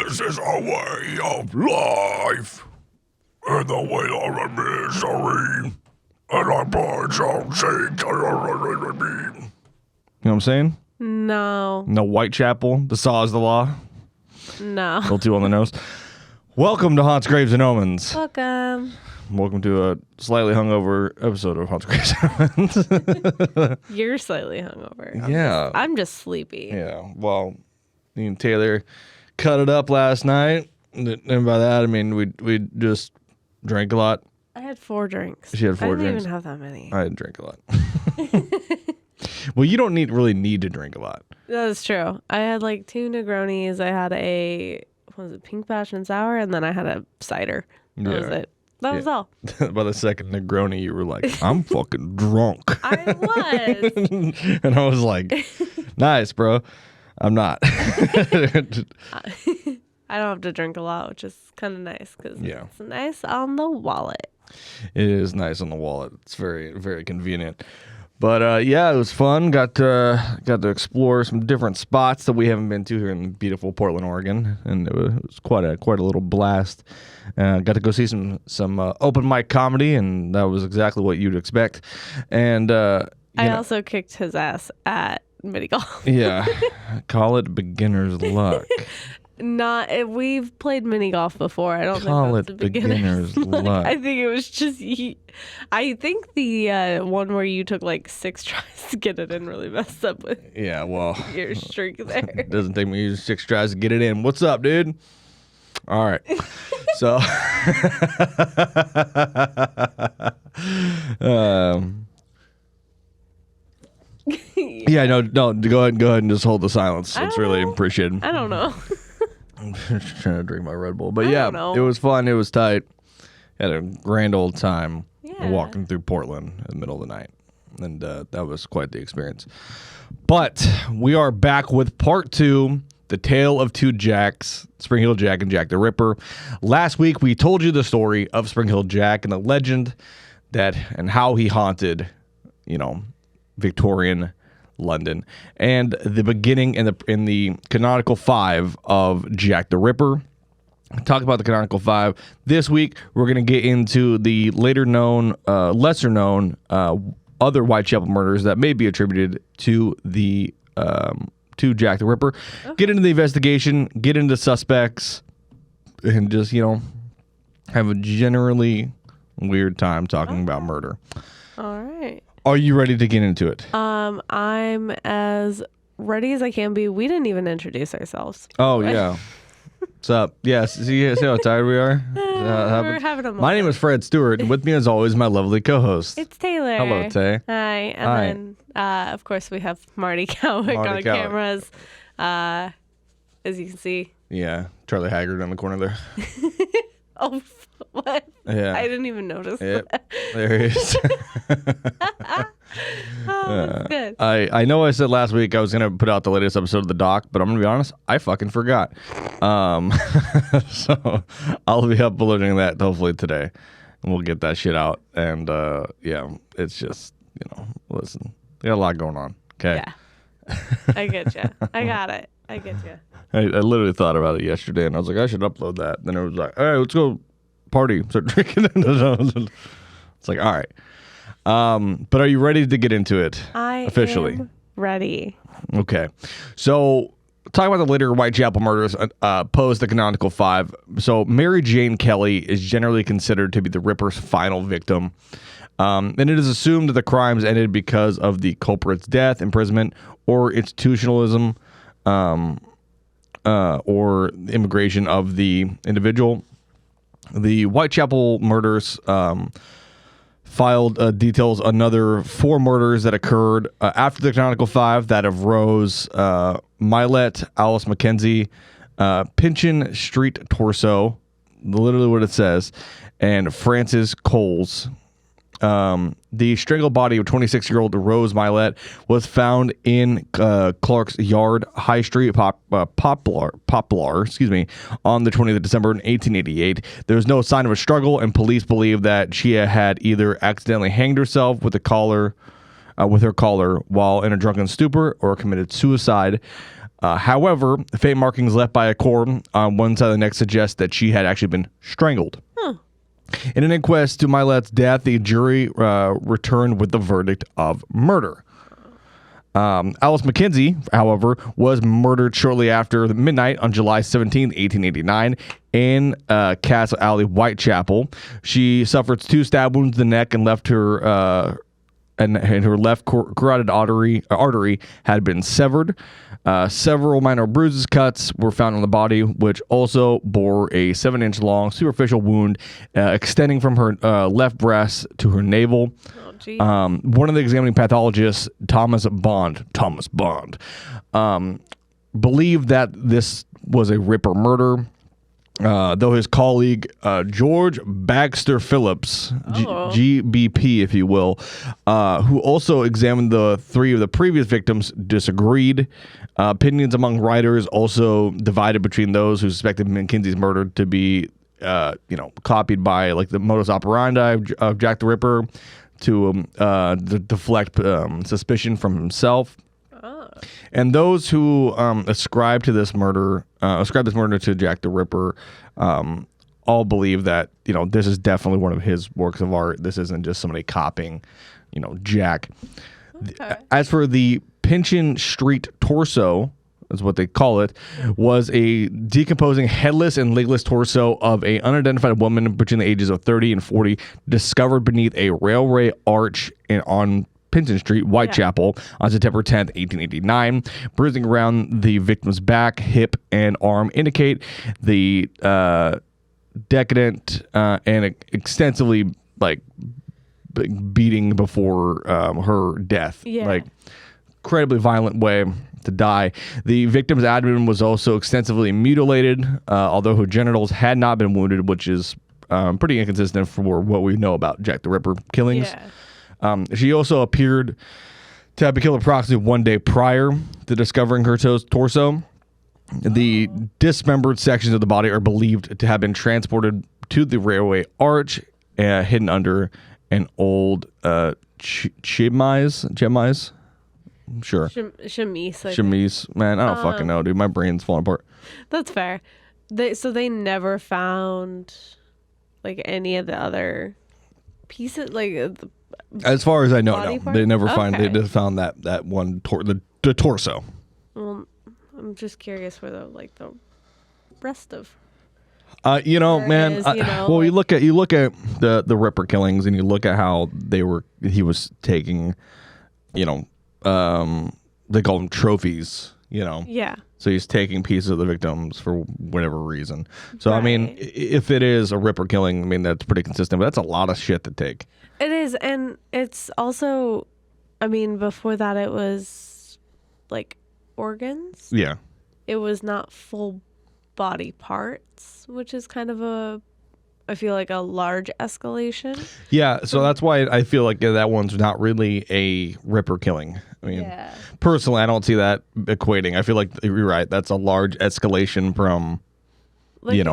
This is a way of life. And the way of misery. And I brought some things. You know what I'm saying? No. No Whitechapel. The saw is the law. No. A little too on the nose. Welcome to Haunts, Graves, and Omens. Welcome. Welcome to a slightly hungover episode of Haunts, Graves, and Omens. You're slightly hungover. Yeah. I'm just sleepy. Yeah. Well, me and Taylor cut it up last night. And by that, I mean we just drank a lot. I had 4 drinks. She had 4 I didn't drinks. even have that many. I didn't drink a lot. Well, you don't really need to drink a lot. That is true. I had like 2 Negronis. I had a, what was it, pink passion sour, and then I had a cider. That was it. That was all. By the second Negroni, you were like, I'm fucking drunk. I was. And I was like, nice, bro. I'm not. I don't have to drink a lot, which is kind of nice because it's nice on the wallet. It is nice on the wallet. It's very, very convenient. But yeah, it was fun. Got to explore some different spots that we haven't been to here in beautiful Portland, Oregon, and it was quite a little blast. Got to go see some open mic comedy, and that was exactly what you'd expect. And I also kicked his ass at mini golf. Yeah, call it beginner's luck. We've played mini golf before. I don't call think that's it beginner's luck. I think it was just I think the one where you took like 6 tries to get it in really messed up with your streak there. It doesn't take me 6 tries to get it in. What's up, dude? All right. So yeah, no, go ahead and just hold the silence. It's really appreciated. I don't know. I'm just trying to drink my Red Bull. But I don't know. It was fun. It was tight. Had a grand old time walking through Portland in the middle of the night. And that was quite the experience. But we are back with part 2, the tale of 2 Jacks, Spring Heel Jack and Jack the Ripper. Last week, we told you the story of Spring Heel Jack and the legend and how he haunted, Victorian London, and the beginning in the canonical 5 of Jack the Ripper. Talk about the canonical 5. This week, we're going to get into the lesser known other Whitechapel murders that may be attributed to to Jack the Ripper. Okay. Get into the investigation, get into suspects, and just have a generally weird time talking about murder. All right. Are you ready to get into it? I'm as ready as I can be. We didn't even introduce ourselves. Oh, yeah. What's up? Yeah, see how tired we are? We're having a moment. My name is Fred Stewart, and with me, as always, my lovely co-host. It's Taylor. Hello, Tay. Hi. And then, of course, we have Marty Cowick on cameras, as you can see. Yeah, Charlie Haggard on the corner there. Oh, what? Yeah. I didn't even notice that. There he is. That's good. I know I said last week I was going to put out the latest episode of The Doc, but I'm going to be honest, I fucking forgot. So I'll be uploading that hopefully today, and we'll get that shit out. And it's just, listen, we got a lot going on. Okay. Yeah. I get you. I got it. I get you. I literally thought about it yesterday, and I was like, I should upload that. Then it was like, all right, let's go party, start drinking. It's like, all right. But are you ready to get into it? Officially am ready. Okay. So talking about the later Whitechapel murders posed the canonical 5. So Mary Jane Kelly is generally considered to be the Ripper's final victim. And it is assumed that the crimes ended because of the culprit's death, imprisonment, or institutionalism, or immigration of the individual. The Whitechapel murders filed details another 4 murders that occurred after the canonical 5, that of Rose Milet, Alice Mackenzie, Pinchin Street Torso, literally what it says, and Francis Coles. The strangled body of 26-year-old Rose Milet was found in Clark's Yard, High Street, Poplar, on the 20th of December in 1888. There was no sign of a struggle, and police believe that she had either accidentally hanged herself with her collar while in a drunken stupor, or committed suicide. However, faint markings left by a cord on one side of the neck suggest that she had actually been strangled. In an inquest to Milet's death, the jury returned with the verdict of murder. Alice Mackenzie, however, was murdered shortly after midnight on July 17, 1889, in Castle Alley, Whitechapel. She suffered 2 stab wounds in the neck and left her and her left carotid artery had been severed. Several minor bruises, cuts were found on the body, which also bore a 7-inch long superficial wound extending from her left breast to her navel. One of the examining pathologists, Thomas Bond, believed that this was a Ripper murder. Though his colleague George Baxter Phillips, GBP, if you will, who also examined the 3 of the previous victims, disagreed. Opinions among writers also divided between those who suspected Mackenzie's murder to be, copied by like the modus operandi of Jack the Ripper to deflect suspicion from himself. And those who ascribe this murder to Jack the Ripper, all believe that this is definitely one of his works of art. This isn't just somebody copying, Jack. Okay. As for the Pinchin Street torso, is what they call it, was a decomposing headless and legless torso of a unidentified woman between the ages of 30 and 40, discovered beneath a railway arch on Pinchin Street, Whitechapel, on September 10th, 1889. Bruising around the victim's back, hip, and arm indicate the decadent and extensively beating before her death. Incredibly violent way to die. The victim's abdomen was also extensively mutilated, although her genitals had not been wounded, which is pretty inconsistent for what we know about Jack the Ripper killings. She also appeared to have been killed approximately 1 day prior to discovering her torso. The dismembered sections of the body are believed to have been transported to the railway arch, hidden under an old chemise. Sure. Chemise. Man, I don't fucking know, dude. My brain's falling apart. That's fair. So they never found any of the other pieces, as far as I know, no. Part? They never They just found that one the torso. Well, I'm just curious where the rest of. Man. You look at the Ripper killings, and you look at how he was taking, they call them trophies. Yeah. So he's taking pieces of the victims for whatever reason. So right. I mean, if it is a Ripper killing, I mean that's pretty consistent. But that's a lot of shit to take. It is, and it's also, I mean, before that it was organs. Yeah. It was not full body parts, which is kind of I feel like a large escalation. Yeah, so that's why I feel like that one's not really a Ripper killing. I mean, personally, I don't see that equating. I feel like you're right. That's a large escalation from,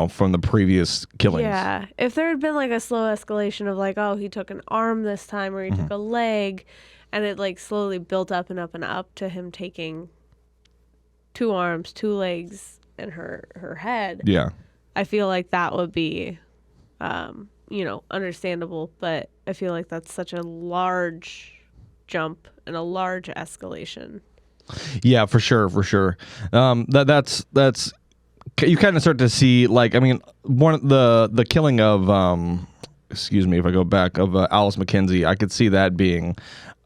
from the previous killings. Yeah. If there had been a slow escalation of he took an arm this time or he took a leg, and it slowly built up and up and up to him taking 2 arms, 2 legs, and her head. Yeah. I feel like that would be, understandable, but I feel like that's such a large jump and a large escalation. Yeah, for sure. That's you kind of start to see one of the killing of excuse me if I go back of Alice Mackenzie. I could see that being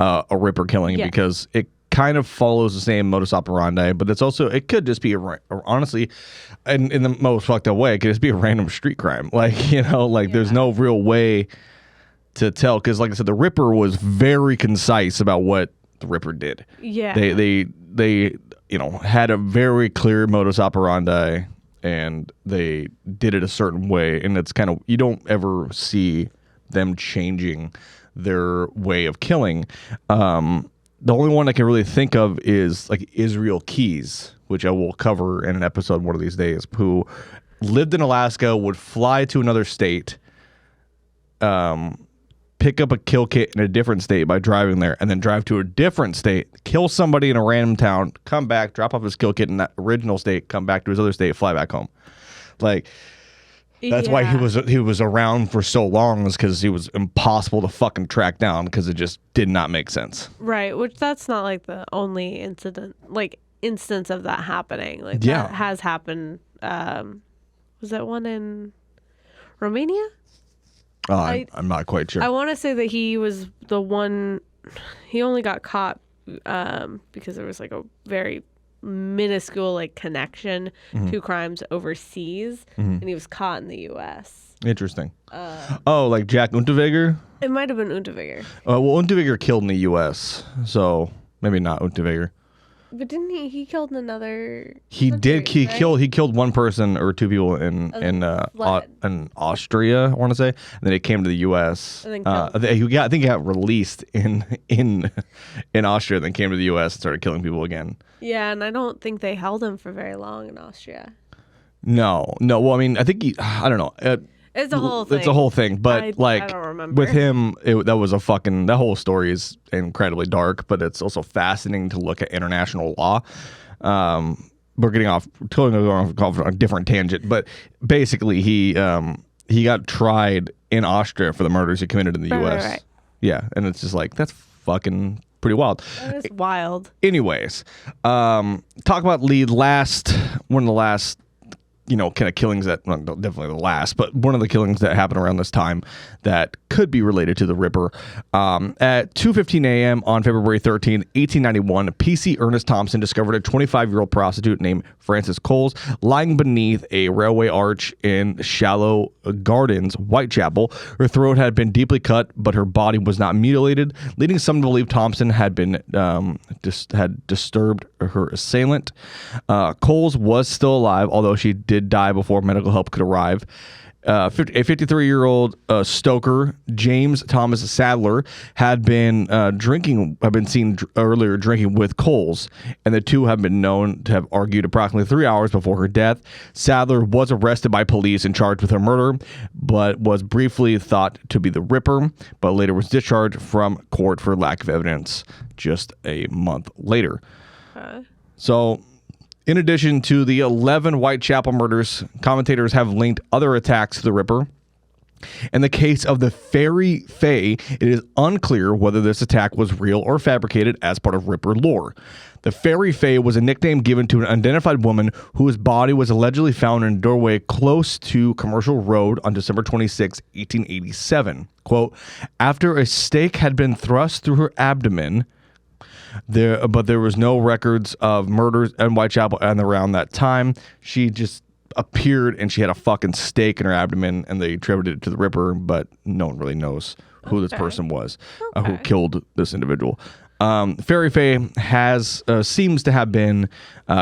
a Ripper killing because it kind of follows the same modus operandi, but it could just be honestly, in the most fucked up way, it could just be a random street crime. There's no real way to tell, because like I said, the Ripper was very concise about what the Ripper did. Yeah. They had a very clear modus operandi, and they did it a certain way, and it's kind of, you don't ever see them changing their way of killing. The only one I can really think of is Israel Keys, which I will cover in an episode one of these days, who lived in Alaska, would fly to another state, pick up a kill kit in a different state by driving there, and then drive to a different state, kill somebody in a random town, come back, drop off his kill kit in that original state, come back to his other state, fly back home. Like, that's why he was around for so long, is because he was impossible to fucking track down, because it just did not make sense. Right, which that's not like the only instance of that happening. Like, that has happened. Was that one in Romania? I'm not quite sure. I want to say that he was the one. He only got caught because there was like a very minuscule like connection to crimes overseas, and he was caught in the U.S. Interesting. Like Jack Unterweger? It might have been Unterweger. Well, Unterweger killed in the U.S., so maybe not Unterweger. But didn't he killed another? He did. He killed one person or two people in Austria, I want to say, and then he came to the U.S. I think he got released in Austria, then came to the U.S. and started killing people again. Yeah, and I don't think they held him for very long in Austria. No. Well, I mean, I think I don't know. It's a whole thing. It's a whole thing, but I don't remember. With him, that whole story is incredibly dark, but it's also fascinating to look at international law. We're going off a different tangent, but basically he got tried in Austria for the murders he committed in the U.S. Right. Yeah, and it's just like, that's fucking pretty wild. That is wild. Anyways, talk about one of the last, kind of killings that, well, definitely the last, but one of the killings that happened around this time that could be related to the Ripper. At 2:15 a.m. on February 13th, 1891, PC Ernest Thompson discovered a 25-year-old prostitute named Frances Coles lying beneath a railway arch in Shallow Gardens, Whitechapel. Her throat had been deeply cut, but her body was not mutilated, leading some to believe Thompson had disturbed her assailant. Coles was still alive, although she did die before medical help could arrive. A 53-year-old stoker, James Thomas Sadler, had been seen earlier drinking with Coles, and the two have been known to have argued approximately 3 hours before her death. Sadler was arrested by police and charged with her murder, but was briefly thought to be the Ripper, but later was discharged from court for lack of evidence just a month later. So, in addition to the 11 Whitechapel murders, commentators have linked other attacks to the Ripper. In the case of the Fairy Fae, it is unclear whether this attack was real or fabricated as part of Ripper lore. The Fairy Fae was a nickname given to an unidentified woman whose body was allegedly found in a doorway close to Commercial Road on December 26, 1887. Quote, after a stake had been thrust through her abdomen, but there was no records of murders in Whitechapel and around that time. She just appeared and she had a fucking stake in her abdomen, and they attributed it to the Ripper, but no one really knows who this person was who killed this individual. Fairy Fae seems to have been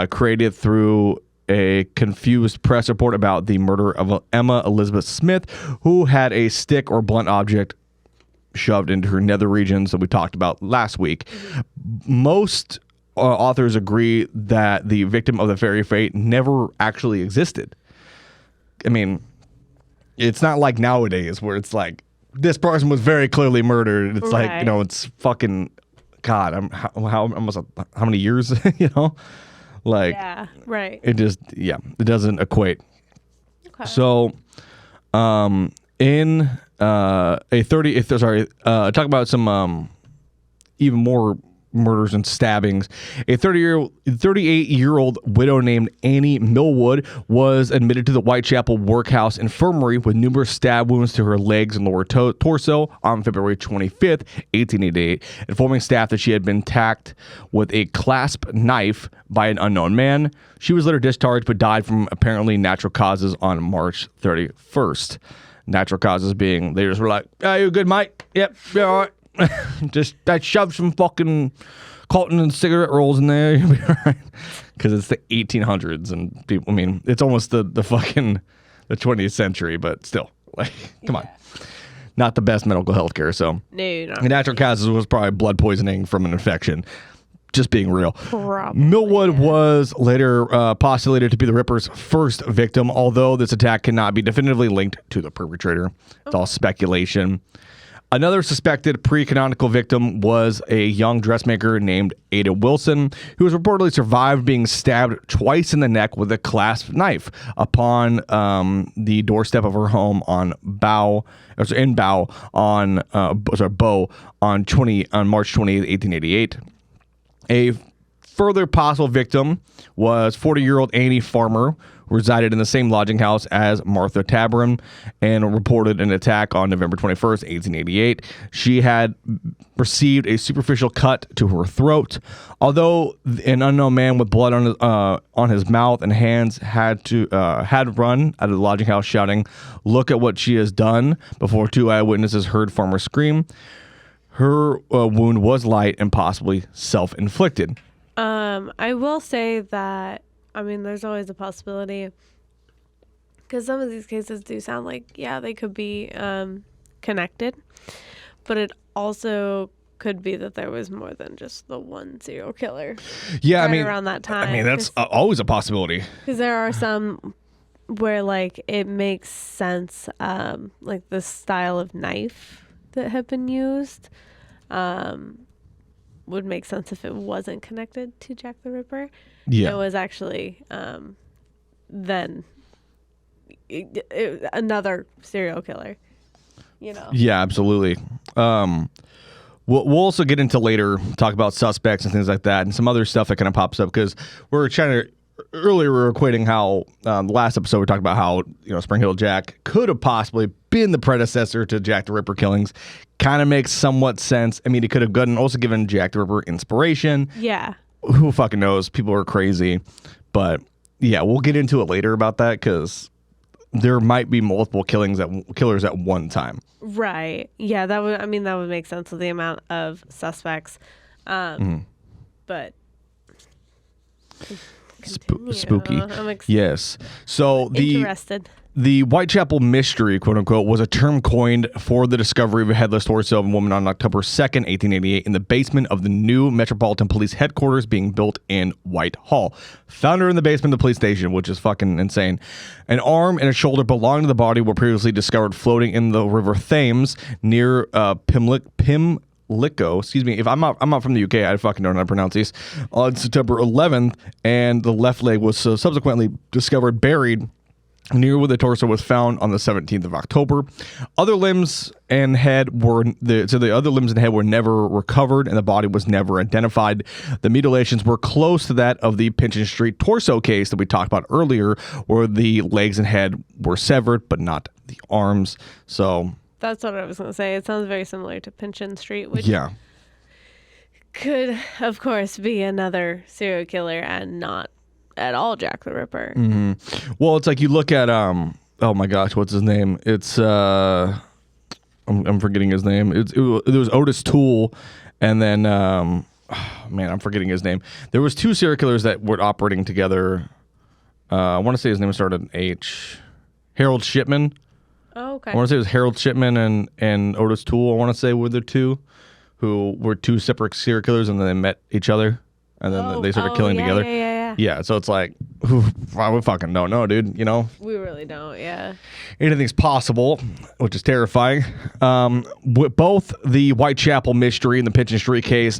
created through a confused press report about the murder of Emma Elizabeth Smith, who had a stick or blunt object shoved into her nether regions that we talked about last week. Most authors agree that the victim of the Fairy Fae never actually existed. I mean, it's not like nowadays where it's like, this person was very clearly murdered. It's like, it's fucking, God, how many years, Like, yeah, right. It just, it doesn't equate. Okay. So, talk about some even more murders and stabbings. A 38-year-old widow named Annie Millwood was admitted to the Whitechapel Workhouse Infirmary with numerous stab wounds to her legs and lower torso on February 25th, 1888, informing staff that she had been attacked with a clasp knife by an unknown man. She was later discharged but died from apparently natural causes on March 31st. Natural causes being, they just were like, "Are you good, mate? Yep, you're all right." Just shove some fucking cotton and cigarette rolls in there, you'll be all right. Because it's the 1800s, and people, I mean, it's almost the fucking the 20th century, but still, like, come on. Not the best medical health care, so. No, not the natural causes was probably blood poisoning from an infection. Just being real. Probably, Millwood was later postulated to be the Ripper's first victim, although this attack cannot be definitively linked to the perpetrator. It's all speculation. Another suspected pre-canonical victim was a young dressmaker named Ada Wilson, who was reportedly survived being stabbed twice in the neck with a clasp knife upon the doorstep of her home on Bow on Bow on March 20th, 1888. A further possible victim was 40-year-old Annie Farmer, who resided in the same lodging house as Martha Tabarin and reported an attack on November 21st, 1888. She had received a superficial cut to her throat. Although an unknown man with blood on his mouth and hands had run out of the lodging house shouting, "Look at what she has done," before two eyewitnesses heard Farmer scream. Her wound was light and possibly self-inflicted. I will say that, I mean, there's always a possibility, because some of these cases do sound like, yeah, they could be connected, but it also could be that there was more than just the one serial killer. Yeah, right around that time. I mean, that's always a possibility. Because there are some where, like, it makes sense, like the style of knife that have been used would make sense if it wasn't connected to Jack the Ripper. Yeah. It was actually then another serial killer, you know. Yeah, absolutely. We'll also get into later, talk about suspects and things like that, and some other stuff that kind of pops up, because earlier we were equating how the last episode we talked about how, you know, Spring Hill Jack could have possibly been the predecessor to Jack the Ripper killings. Kind of makes somewhat sense. I mean, he could have also given Jack the Ripper inspiration. Yeah. Who fucking knows? People are crazy. But yeah, we'll get into it later about that, because there might be multiple killers at one time. Right. Yeah, that would make sense with the amount of suspects. But spooky. I'm yes. So interested. The Whitechapel mystery, quote unquote, was a term coined for the discovery of a headless torso of a woman on October 2nd, 1888, in the basement of the new Metropolitan Police headquarters being built in Whitehall. Found her in the basement of the police station, which is fucking insane. An arm and a shoulder belonging to the body were previously discovered floating in the River Thames near Pimlico, excuse me. If I'm not from the UK, I fucking don't know how to pronounce these. On September 11th, and the left leg was subsequently discovered buried near where the torso was found on the 17th of October. Other limbs and head were never recovered, and the body was never identified. The mutilations were close to that of the Pinchin Street torso case that we talked about earlier, where the legs and head were severed, but not the arms. So that's what I was going to say. It sounds very similar to Pinchin Street, which could, of course, be another serial killer and not at all Jack the Ripper. Mm-hmm. Well, it's like you look at oh my gosh, what's his name? It's I'm forgetting his name. It was Otis Toole, and then man, I'm forgetting his name. There was two serial killers that were operating together. I want to say his name started with H. Harold Shipman. Oh, okay. I want to say it was Harold Shipman and Otis Toole. I want to say were the two who were two separate serial killers, and then they met each other, and then they started killing together. Yeah, so it's like, we fucking don't know, dude, you know? We really don't, yeah. Anything's possible, which is terrifying. Both the Whitechapel mystery and the Pinchin Street case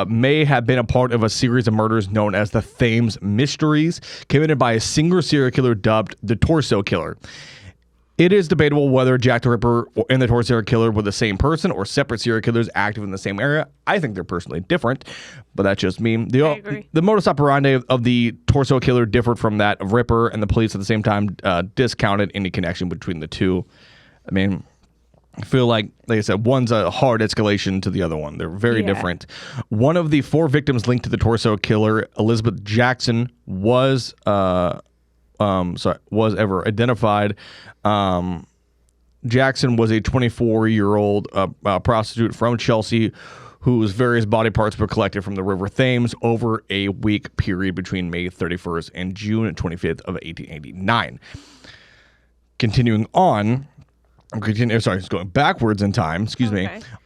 may have been a part of a series of murders known as the Thames Mysteries, committed by a single serial killer dubbed the Torso Killer. It is debatable whether Jack the Ripper and the Torso serial killer were the same person or separate serial killers active in the same area. I think they're personally different, but that's just me. I agree. The modus operandi of the Torso killer differed from that of Ripper, and the police at the same time discounted any connection between the two. I mean, I feel like I said, one's a hard escalation to the other one. They're very different. One of the four victims linked to the Torso killer, Elizabeth Jackson, was ever identified. Jackson was a 24-year-old prostitute from Chelsea whose various body parts were collected from the River Thames over a week period between May 31st and June 25th of 1889. Going backwards in time,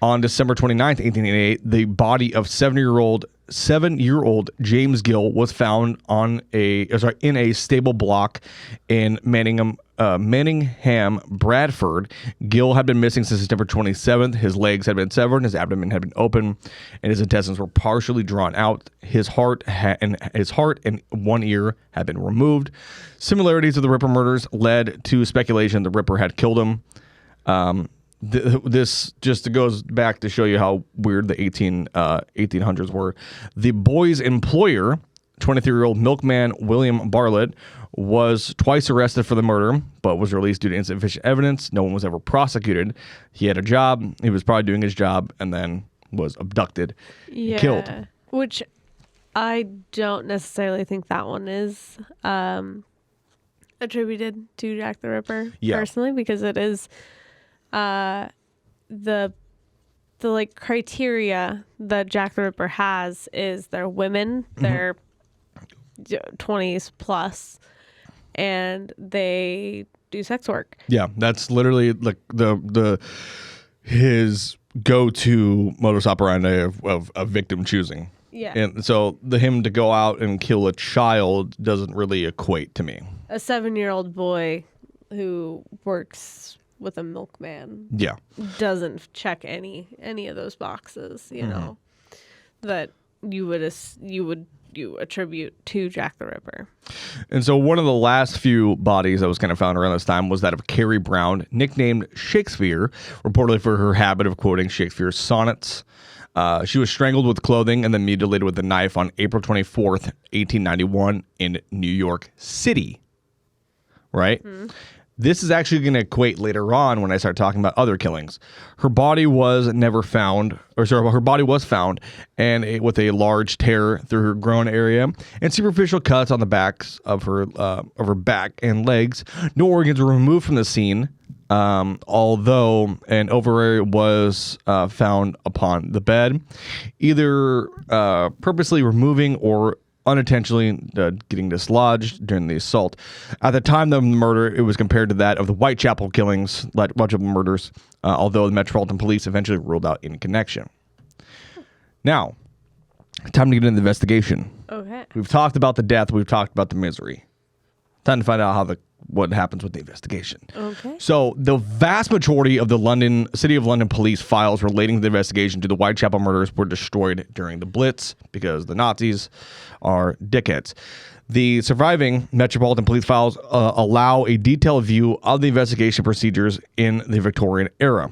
on December 29th, 1888, the body of 70-year-old 7-year-old James Gill was found in a stable block in Manningham, Bradford. Gill had been missing since September 27th. His legs had been severed, his abdomen had been open, and his intestines were partially drawn out. His heart and one ear had been removed. Similarities of the Ripper murders led to speculation the Ripper had killed him. This just goes back to show you how weird the 1800s were. The boy's employer, 23-year-old milkman William Bartlett, was twice arrested for the murder, but was released due to insufficient evidence. No one was ever prosecuted. He had a job. He was probably doing his job and then was abducted and killed. Which I don't necessarily think that one is attributed to Jack the Ripper, personally, because it is... the like criteria that Jack the Ripper has is they're women, they're 20s plus, and they do sex work. Yeah, that's literally like his go-to modus operandi of a victim choosing. Yeah. And so him to go out and kill a child doesn't really equate to me. A 7-year-old boy who works with a milkman doesn't check any of those boxes, you know, that you attribute to Jack the Ripper. And so one of the last few bodies that was kind of found around this time was that of Carrie Brown, nicknamed Shakespeare, reportedly for her habit of quoting Shakespeare's sonnets. She was strangled with clothing and then mutilated with a knife on April 24th, 1891 in New York City. Right? Mm-hmm. This is actually going to equate later on when I start talking about other killings. Her body was found, and with a large tear through her groin area and superficial cuts on the backs of her back and legs. No organs were removed from the scene, although an ovary was found upon the bed, either purposely removing or unintentionally getting dislodged during the assault. At the time of the murder, it was compared to that of the Whitechapel killings, Whitechapel murders, although the Metropolitan Police eventually ruled out any connection. Now, time to get into the investigation. Okay. We've talked about the death. We've talked about the misery. Time to find out what happens with the investigation. Okay. So the vast majority of the City of London police files relating to the investigation to the Whitechapel murders were destroyed during the Blitz because the Nazis are dickheads. The surviving Metropolitan Police files allow a detailed view of the investigation procedures in the Victorian era.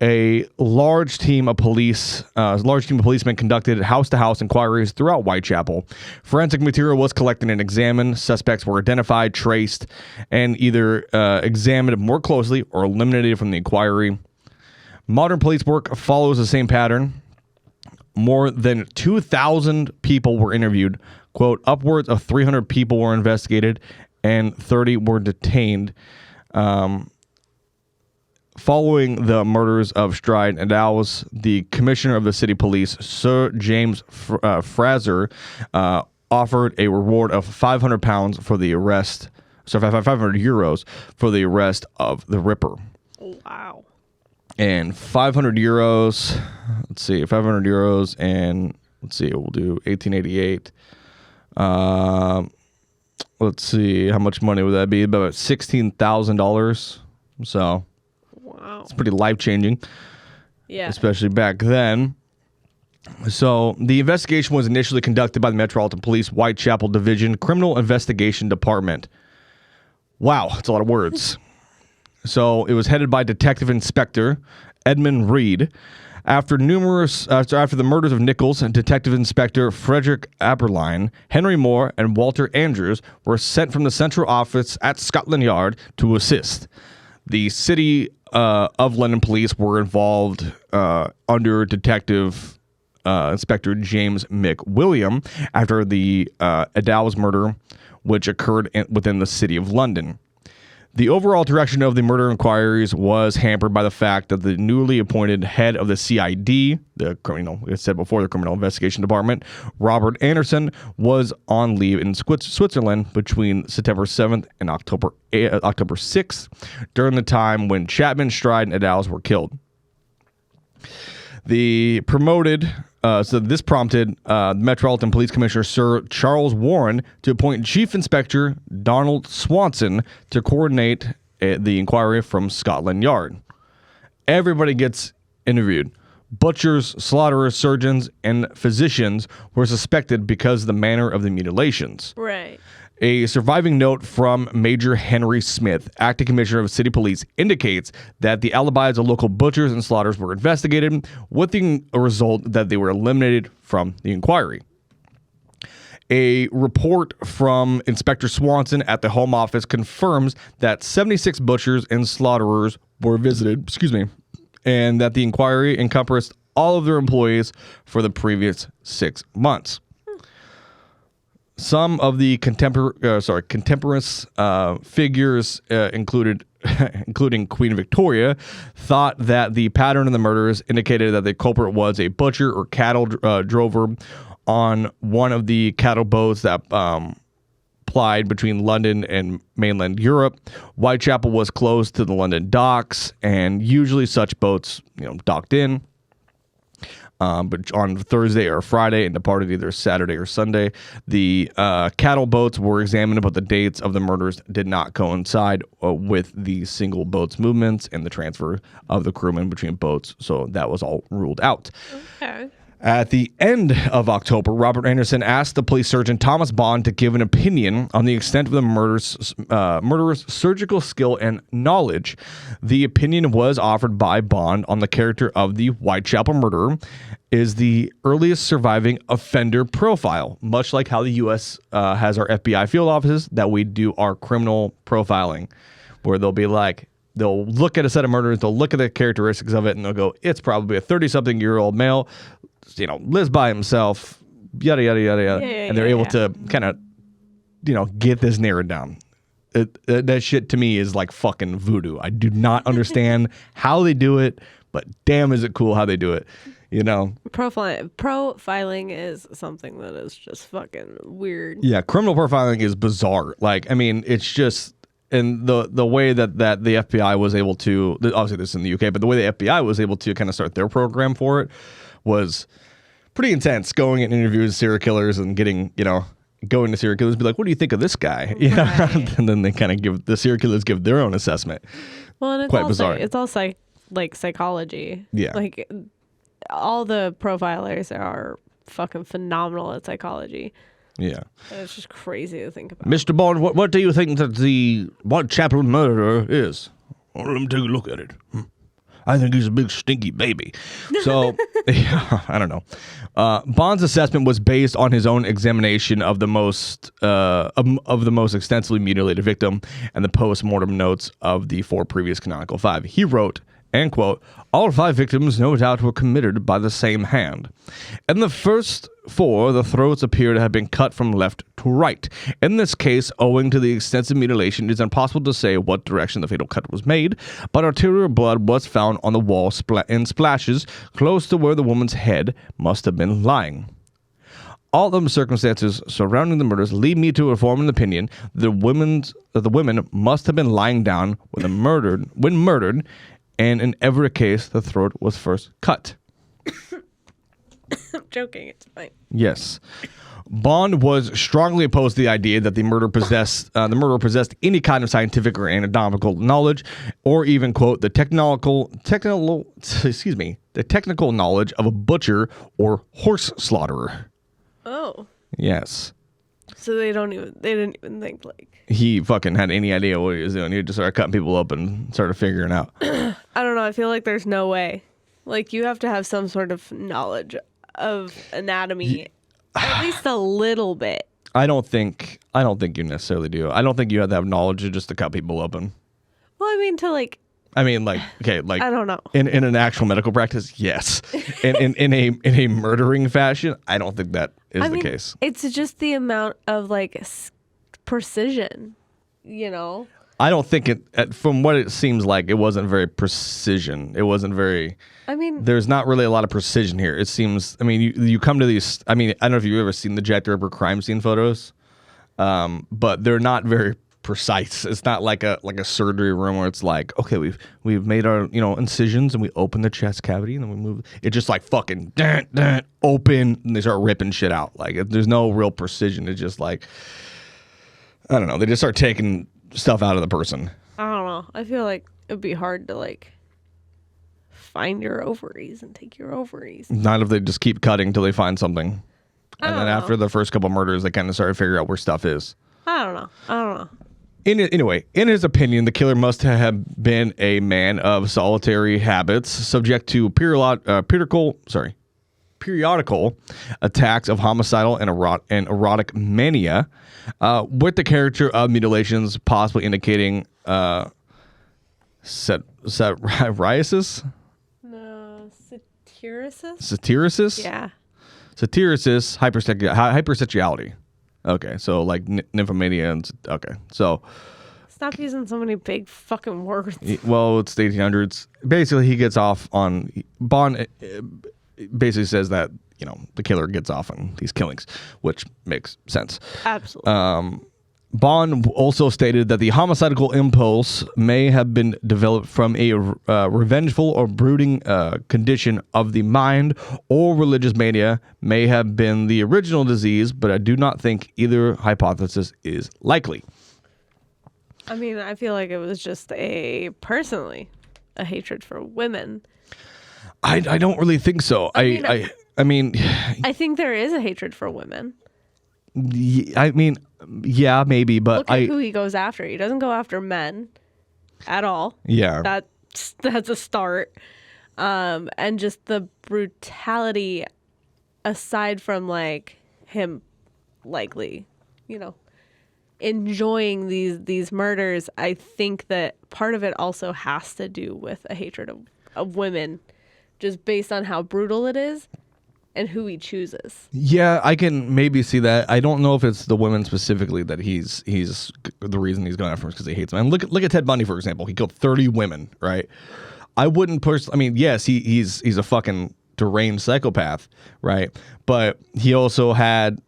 A large team of policemen conducted house-to-house inquiries throughout Whitechapel. Forensic material was collected and examined. Suspects were identified, traced, and either examined more closely or eliminated from the inquiry. Modern police work follows the same pattern. More than 2,000 people were interviewed. Quote, upwards of 300 people were investigated and 30 were detained. Following the murders of Stride and Dowles, the commissioner of the city police, Sir James Fraser, offered a reward of £500 for the arrest, 500 euros for the arrest of the Ripper. Wow. And 500 euros, and we'll do 1888. Let's see, how much money would that be? About $16,000. So... Wow. It's pretty life-changing. Yeah. Especially back then. So the investigation was initially conducted by the Metropolitan Police Whitechapel Division Criminal Investigation Department. Wow, that's a lot of words. So it was headed by Detective Inspector Edmund Reed. After the murders of Nichols and Detective Inspector Frederick Aberline, Henry Moore and Walter Andrews were sent from the central office at Scotland Yard to assist. The City of London Police were involved under Detective Inspector James McWilliam after the Dowles murder, which occurred within the City of London. The overall direction of the murder inquiries was hampered by the fact that the newly appointed head of the CID, the Criminal Investigation Department, Robert Anderson, was on leave in Switzerland between September 7th and October 6th, during the time when Chapman, Stride, and Dowles were killed. The promoted, so this prompted Metropolitan Police Commissioner Sir Charles Warren to appoint Chief Inspector Donald Swanson to coordinate the inquiry from Scotland Yard. Everybody gets interviewed. Butchers, slaughterers, surgeons, and physicians were suspected because of the manner of the mutilations. Right. A surviving note from Major Henry Smith, acting commissioner of city police, indicates that the alibis of local butchers and slaughterers were investigated, with the result that they were eliminated from the inquiry. A report from Inspector Swanson at the Home Office confirms that 76 butchers and slaughterers were visited, and that the inquiry encompassed all of their employees for the previous 6 months. Some of the contemporaneous figures including Queen Victoria, thought that the pattern of the murders indicated that the culprit was a butcher or cattle drover on one of the cattle boats that plied between London and mainland Europe. Whitechapel was close to the London docks, and usually such boats, docked in. But on Thursday or Friday and departed either Saturday or Sunday. The cattle boats were examined, but the dates of the murders did not coincide with the single boat's movements and the transfer of the crewmen between boats, so that was all ruled out. Okay. At the end of October, Robert Anderson asked the police surgeon Thomas Bond to give an opinion on the extent of the murderer's surgical skill and knowledge. The opinion was offered by Bond on the character of the Whitechapel murderer is the earliest surviving offender profile, much like how the U.S. Has our FBI field offices, that we do our criminal profiling, where they'll be like, they'll look at a set of murders, they'll look at the characteristics of it, and they'll go, it's probably a 30-something-year-old male, lives by himself, yada, yada, yada, yada. And they're able to kind of, get this narrowed down. That shit to me is like fucking voodoo. I do not understand how they do it, but damn is it cool how they do it, Profiling is something that is just fucking weird. Yeah, criminal profiling is bizarre. It's just... And the way that the FBI was able to... Obviously, this is in the UK, but the way the FBI was able to kind of start their program for it was pretty intense, going and interviewing serial killers and getting, going to serial killers and be like, what do you think of this guy? Right. And then they kind of give the serial killers give their own assessment. Well, and it's quite also, bizarre. It's also like psychology. Yeah. Like all the profilers are fucking phenomenal at psychology. Yeah. And it's just crazy to think about. Mr. Bond, what do you think that the Whitechapel murderer is? Well, let me take a look at it. I think he's a big stinky baby. So, I don't know. Bond's assessment was based on his own examination of the most extensively mutilated victim and the post-mortem notes of the 4 previous canonical 5. He wrote, and quote, all 5 victims no doubt were committed by the same hand. In the first 4, the throats appear to have been cut from left to right. In this case, owing to the extensive mutilation, it is impossible to say what direction the fatal cut was made, but arterial blood was found on the wall in splashes close to where the woman's head must have been lying. All the circumstances surrounding the murders lead me to form an opinion that the women must have been lying down when murdered, and in every case, the throat was first cut. I'm joking. It's fine. Yes. Bond was strongly opposed to the idea that the murderer possessed any kind of scientific or anatomical knowledge, or even, quote, the technical knowledge of a butcher or horse slaughterer. Oh. Yes. So they didn't even think like he fucking had any idea what he was doing. He just started cutting people up and started figuring out. I don't know. I feel like there's no way. Like you have to have some sort of knowledge of anatomy, at least a little bit. I don't think you necessarily do. I don't think you have to have knowledge just to cut people open. Well, I mean okay, like I don't know. In an actual medical practice, yes. in a murdering fashion, I don't think that is the case. It's just the amount of like precision, I don't think it. From what it seems like, it wasn't very precision. It wasn't very. There's not really a lot of precision here. It seems. You come to these. I don't know if you've ever seen the Jack the Ripper crime scene photos, but they're not very precise. It's not like a surgery room where it's like, okay, we've made our incisions and we open the chest cavity and then we move. It's just like fucking open and they start ripping shit out. Like there's no real precision. It's just like, I don't know. They just start taking stuff out of the person. I don't know. I feel like it'd be hard to like find your ovaries and take your ovaries. Not if they just keep cutting till they find something. And then know. after the first couple murders, they kind of started figuring out where stuff is. I don't know. Anyway, in his opinion, the killer must have been a man of solitary habits, subject to periodical attacks of homicidal and erotic mania, with the character of mutilations possibly indicating psoriasis? No, satiricis? Satiricis? Yeah. Satiricis, hypersexuality. Okay, so like nymphomania and okay, so Stop using so many big fucking words. well, it's the 1800s. Basically, he gets off on Bond. Basically, says that the killer gets off on these killings, which makes sense. Absolutely. Bond also stated that the homicidal impulse may have been developed from a revengeful or brooding condition of the mind, or religious mania may have been the original disease, but I do not think either hypothesis is likely. I mean, I feel like it was just personally a hatred for women. I don't really think so. I mean, I think there is a hatred for women. I mean, yeah, maybe, but Look at who he goes after. He doesn't go after men at all. Yeah. That's a start. And just the brutality aside from like him likely, enjoying these murders, I think that part of it also has to do with a hatred of women, just based on how brutal it is and who he chooses. Yeah, I can maybe see that. I don't know if it's the women specifically that he's the reason he's going after him is because he hates men. Look at Ted Bundy, for example. He killed 30 women, right? I wouldn't personally. I mean, yes, he's a fucking deranged psychopath, right? But he also had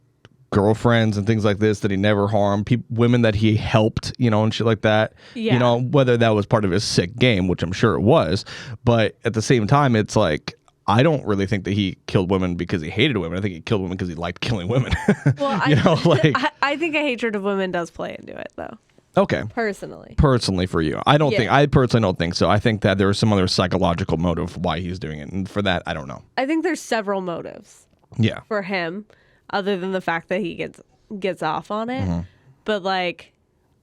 girlfriends and things like this that he never harmed, women that he helped, and shit like that. Yeah. Whether that was part of his sick game, which I'm sure it was, but at the same time, it's like, I don't really think that he killed women because he hated women. I think he killed women because he liked killing women. Well, I think a hatred of women does play into it, though. Okay. Personally for you. I personally don't think so. I think that there's some other psychological motive why he's doing it. And for that, I don't know. I think there's several motives. Yeah. For him, other than the fact that he gets off on it. Mm-hmm. But like,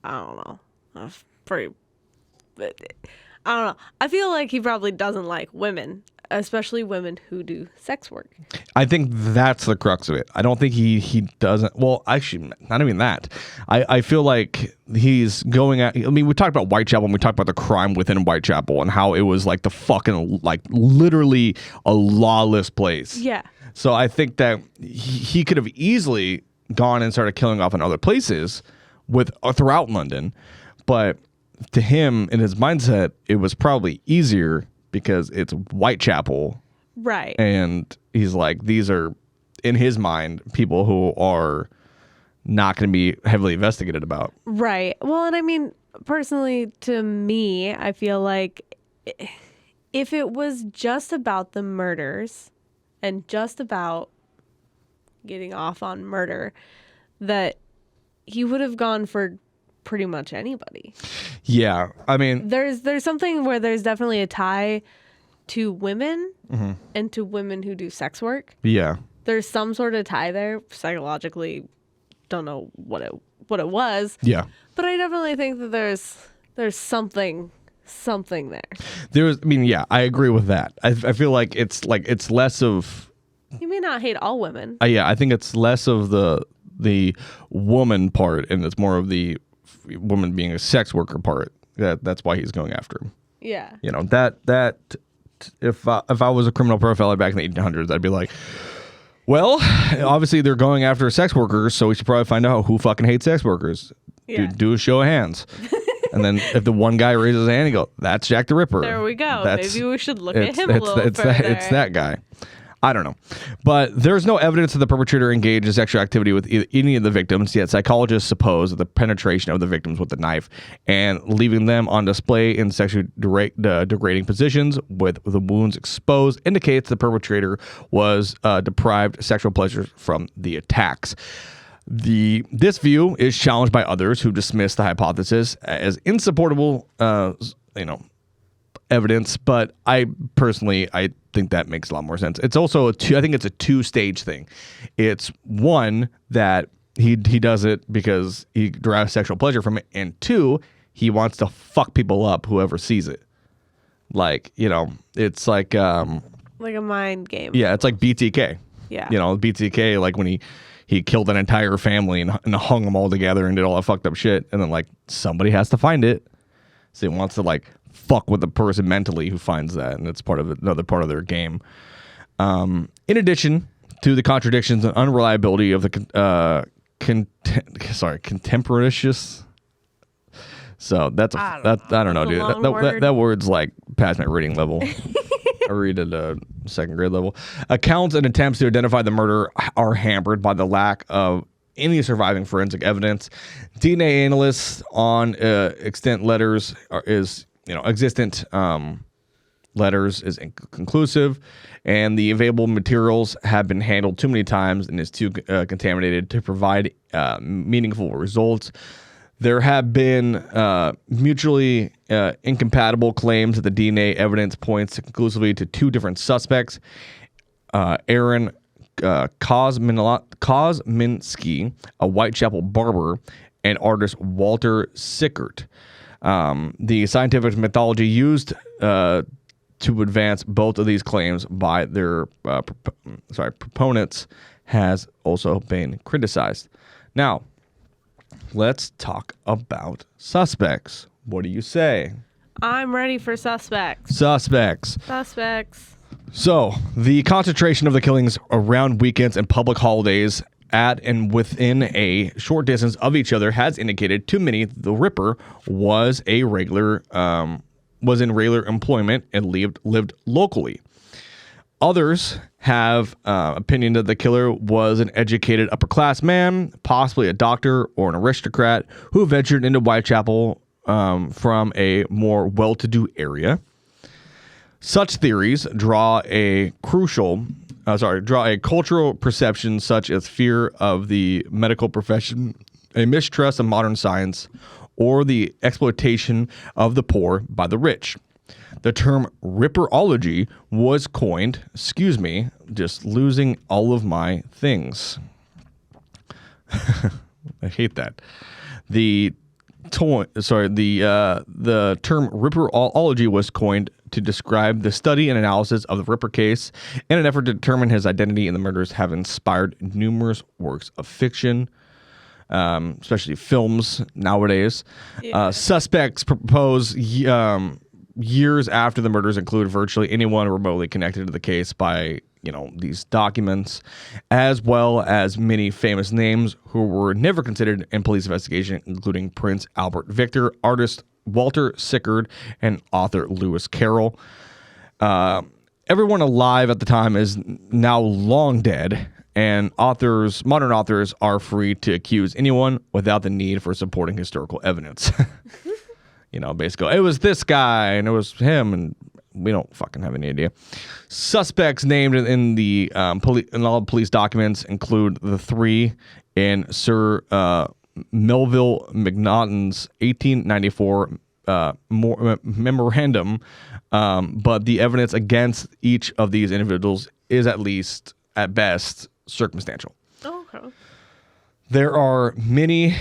I don't know. I don't know. I feel like he probably doesn't like women, especially women who do sex work. I think that's the crux of it. I don't think he doesn't. Well, actually, not even that. I feel like he's going at. I mean, we talked about Whitechapel and we talked about the crime within Whitechapel and how it was like the fucking, like, literally a lawless place. Yeah. So I think that he could have easily gone and started killing off in other places throughout London, but to him, in his mindset, it was probably easier because it's Whitechapel. Right. And he's like, these are, in his mind, people who are not going to be heavily investigated about. Right. Well, and I mean, personally, to me, I feel like if it was just about the murders and just about getting off on murder, that he would have gone for pretty much anybody. Yeah, I mean, there's something where there's definitely a tie to women mm-hmm. and to women who do sex work. Yeah, there's some sort of tie there psychologically. Don't know what it was. Yeah, but I definitely think that there's something there. I mean, yeah, I agree with that. I feel like it's less of. You may not hate all women. Yeah, I think it's less of the woman part, and it's more of the woman being a sex worker part. That's why he's going after him. Yeah. That if I was a criminal profiler back in the 1800s, I'd be like, well, obviously they're going after sex workers, so we should probably find out who fucking hates sex workers. Yeah. Do a show of hands. And then if the one guy raises his hand, you go, that's Jack the Ripper. There we go. Maybe we should look at him a little further. It's that guy. I don't know. But there's no evidence that the perpetrator engaged in sexual activity with any of the victims, yet psychologists suppose that the penetration of the victims with the knife and leaving them on display in sexually degrading positions with the wounds exposed indicates the perpetrator was deprived sexual pleasure from the attacks. This view is challenged by others who dismiss the hypothesis as insupportable, evidence, but I think that makes a lot more sense. It's also I think it's a two-stage thing. It's one that he does it because he derives sexual pleasure from it, and two, he wants to fuck people up, whoever sees it. Like, it's like a mind game. Yeah, it's like BTK. Yeah. BTK, like when he killed an entire family and hung them all together and did all that fucked up shit, and then like somebody has to find it, so he wants to like fuck with the person mentally who finds that, and it's another part of their game. In addition to the contradictions and unreliability of the contemporaneous. So I don't know, dude. That word's like past my reading level. I read at a second grade level. Accounts and attempts to identify the murder are hampered by the lack of any surviving forensic evidence. DNA analysts on extant letters existent letters is inconclusive, and the available materials have been handled too many times and is too contaminated to provide meaningful results. There have been mutually incompatible claims that the DNA evidence points conclusively to two different suspects, Aaron Kosminski, a Whitechapel barber, and artist Walter Sickert. The scientific methodology used to advance both of these claims by their proponents has also been criticized. Now, let's talk about suspects. What do you say? I'm ready for suspects. Suspects. So, the concentration of the killings around weekends and public holidays at and within a short distance of each other has indicated to many the Ripper was in regular employment and lived locally. Others have opinion that the killer was an educated upper-class man, possibly a doctor or an aristocrat, who ventured into Whitechapel from a more well-to-do area. Such theories draw a cultural perception such as fear of the medical profession, a mistrust of modern science, or the exploitation of the poor by the rich. The term Ripperology was coined, just losing all of my things. I hate that. The term Ripperology was coined to describe the study and analysis of the Ripper case in an effort to determine his identity, and the murders have inspired numerous works of fiction, especially films nowadays. Yeah. Suspects propose years after the murders include virtually anyone remotely connected to the case by these documents, as well as many famous names who were never considered in police investigation, including Prince Albert Victor, artist Walter Sickert, and author Lewis Carroll. Everyone alive at the time is now long dead, and modern authors are free to accuse anyone without the need for supporting historical evidence. Basically, it was this guy and it was him, and we don't fucking have any idea. Suspects named in the in all police documents include the three in Sir Melville Macnaghten's 1894 memorandum, but the evidence against each of these individuals is at best circumstantial. Oh, okay. There are many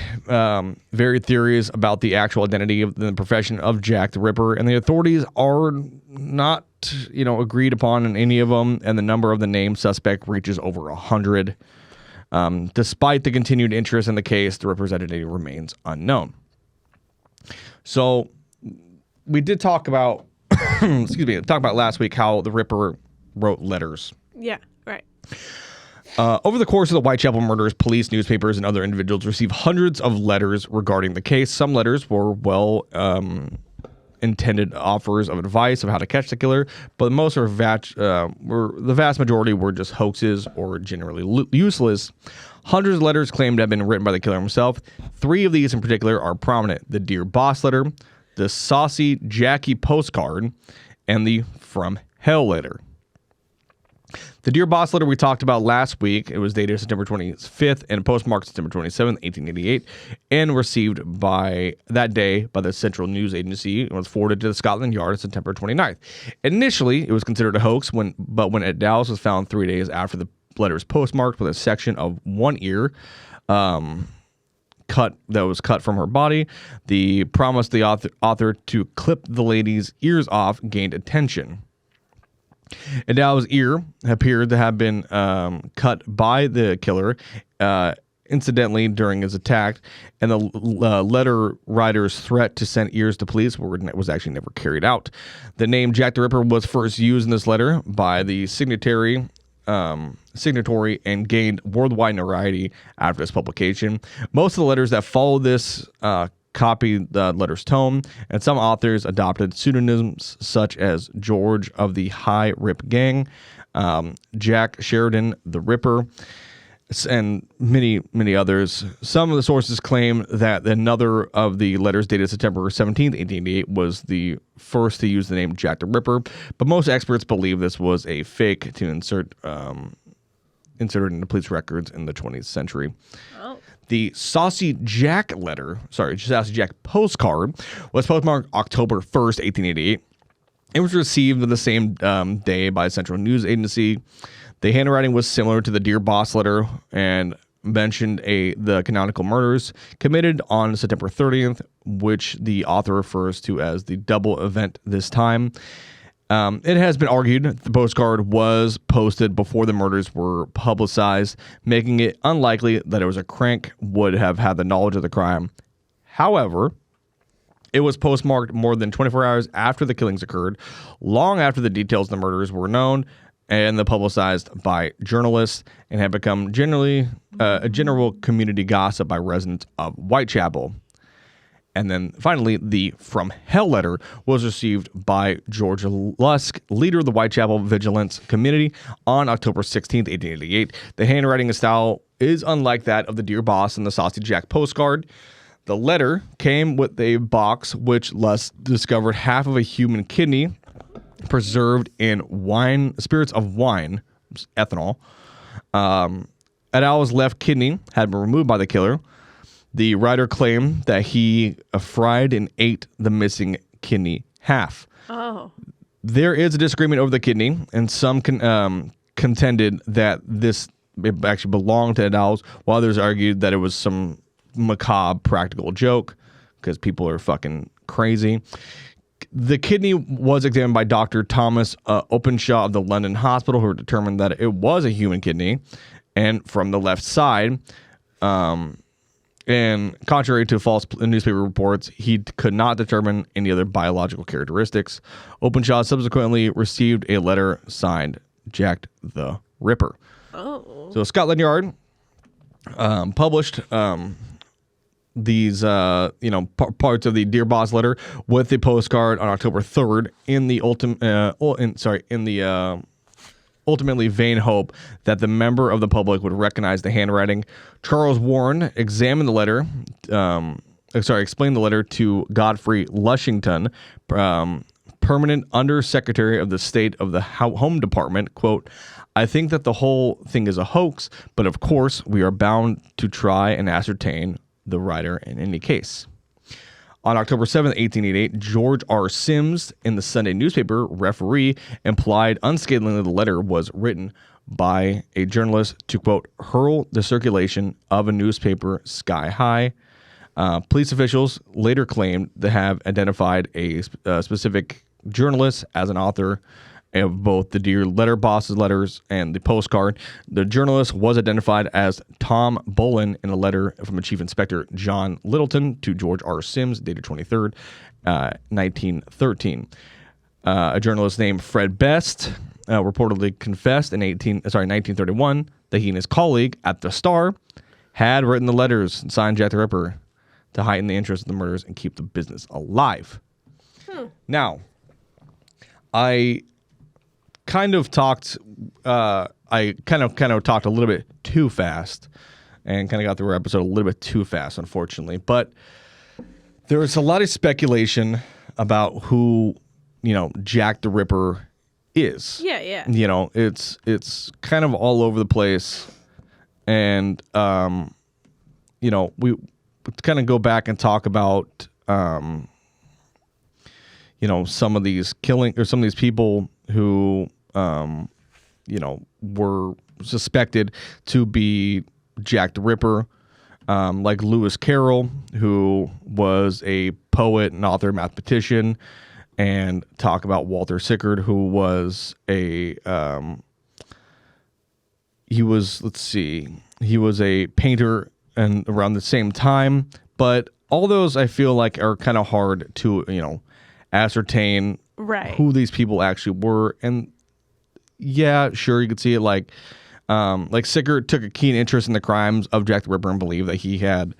varied theories about the actual identity of the profession of Jack the Ripper, and the authorities are not, agreed upon in any of them, and the number of the named suspect reaches over 100. Despite the continued interest in the case, the Ripper's identity remains unknown. So, we did talk about, last week how the Ripper wrote letters. Yeah, right. Over the course of the Whitechapel murders, police, newspapers, and other individuals received hundreds of letters regarding the case. Some letters were well intended offers of advice of how to catch the killer, but most the vast majority were just hoaxes or generally useless. Hundreds of letters claimed to have been written by the killer himself. 3 of these in particular are prominent: the Dear Boss letter, the Saucy Jackie postcard, and the From Hell letter. The Dear Boss letter we talked about last week. It was dated September 25th and postmarked September 27th, 1888, and received by that day by the Central News Agency and was forwarded to the Scotland Yard on September 29th. Initially, it was considered a hoax, but when Dallas was found 3 days after the letter was postmarked with a section of one ear cut from her body, the promise the author to clip the lady's ears off gained attention. Adele's ear appeared to have been cut by the killer incidentally during his attack, and the letter writer's threat to send ears to police was actually never carried out. The name Jack the Ripper was first used in this letter by the signatory and gained worldwide notoriety after its publication. Most of the letters that followed this copied the letter's tone, and some authors adopted pseudonyms such as George of the High Rip Gang, Jack Sheridan the Ripper, and many others. Some of the sources claim that another of the letters dated September 17th, 1888 was the first to use the name Jack the Ripper, but most experts believe this was a fake to inserted into police records in the 20th century. Oh. The Saucy Jack postcard was postmarked October 1st, 1888. It was received the same day by Central News Agency. The handwriting was similar to the Dear Boss letter and mentioned the canonical murders committed on September 30th, which the author refers to as the double event this time. It has been argued the postcard was posted before the murders were publicized, making it unlikely that it was a crank would have had the knowledge of the crime. However, it was postmarked more than 24 hours after the killings occurred, long after the details of the murders were known and publicized by journalists, and had become a general community gossip by residents of Whitechapel. And then finally, the From Hell letter was received by George Lusk, leader of the Whitechapel Vigilance Committee, on October 16th, 1888. The handwriting style is unlike that of the Dear Boss and the Saucy Jack postcard. The letter came with a box which Lusk discovered half of a human kidney preserved in spirits of wine, ethanol. Adele's left kidney had been removed by the killer. The writer claimed that he fried and ate the missing kidney half. Oh. There is a disagreement over the kidney, and some contended that it actually belonged to Adele's, while others argued that it was some macabre practical joke because people are fucking crazy. The kidney was examined by Dr. Thomas Openshaw of the London Hospital, who determined that it was a human kidney, and from the left side. And contrary to false newspaper reports, he could not determine any other biological characteristics. Openshaw subsequently received a letter signed Jack the Ripper. Oh. So Scotland Yard published these parts of the Dear Boss letter with the postcard on October 3rd in the ultimately vain hope that the member of the public would recognize the handwriting. Charles Warren explained the letter to Godfrey Lushington, permanent Undersecretary of the State of the Home Department. Quote, "I think that the whole thing is a hoax, but of course we are bound to try and ascertain the writer in any case." On October 7th, 1888, George R. Sims in the Sunday newspaper Referee implied unscathingly the letter was written by a journalist to, quote, hurl the circulation of a newspaper sky high. Police officials later claimed to have identified a specific journalist as an author of both the Dear Boss's letters and the postcard. The journalist was identified as Tom Bolin in a letter from a Chief Inspector John Littleton to George R. Sims, dated 23rd, 1913. A journalist named Fred Best reportedly confessed in 1931 that he and his colleague at the Star had written the letters and signed Jack the Ripper to heighten the interest of the murders and keep the business alive. Now, I kind of talked a little bit too fast and kind of got through our episode a little bit too fast, unfortunately. But there was a lot of speculation about who, Jack the Ripper is. Yeah. It's kind of all over the place. And, we kind of go back and talk about, some of these some of these people who, were suspected to be Jack the Ripper, like Lewis Carroll, who was a poet and author, mathematician, and talk about Walter Sickert, who was he was a painter and around the same time, but all those I feel like are kind of hard to, ascertain who these people actually were. And yeah, sure, you could see it like Sickert took a keen interest in the crimes of Jack the Ripper and believed that he had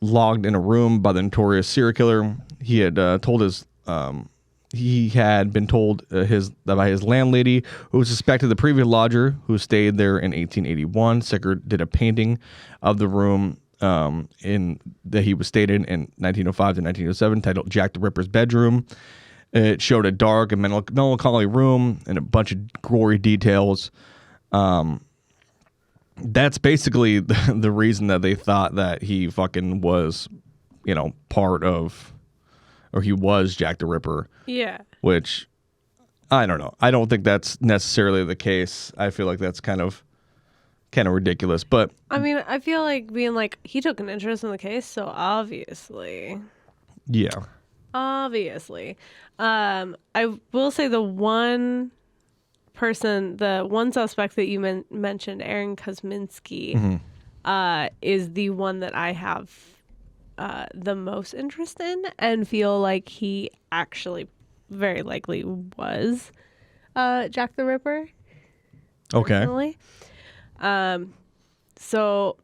logged in a room by the notorious serial killer. He had been told by his landlady, who suspected the previous lodger who stayed there in 1881. Sickert did a painting of the room that he was stayed in 1905 to 1907, titled Jack the Ripper's Bedroom. It showed a dark and melancholy room and a bunch of gory details. That's basically the reason that they thought that he fucking was, part of, or he was Jack the Ripper. Yeah. Which, I don't know. I don't think that's necessarily the case. I feel like that's kind of ridiculous. But I mean, I feel like being like, he took an interest in the case, so obviously. Yeah. Obviously. I will say the one suspect that you mentioned, Aaron Kosminski, is the one that I have the most interest in and feel like he actually very likely was Jack the Ripper. Okay. Personally. So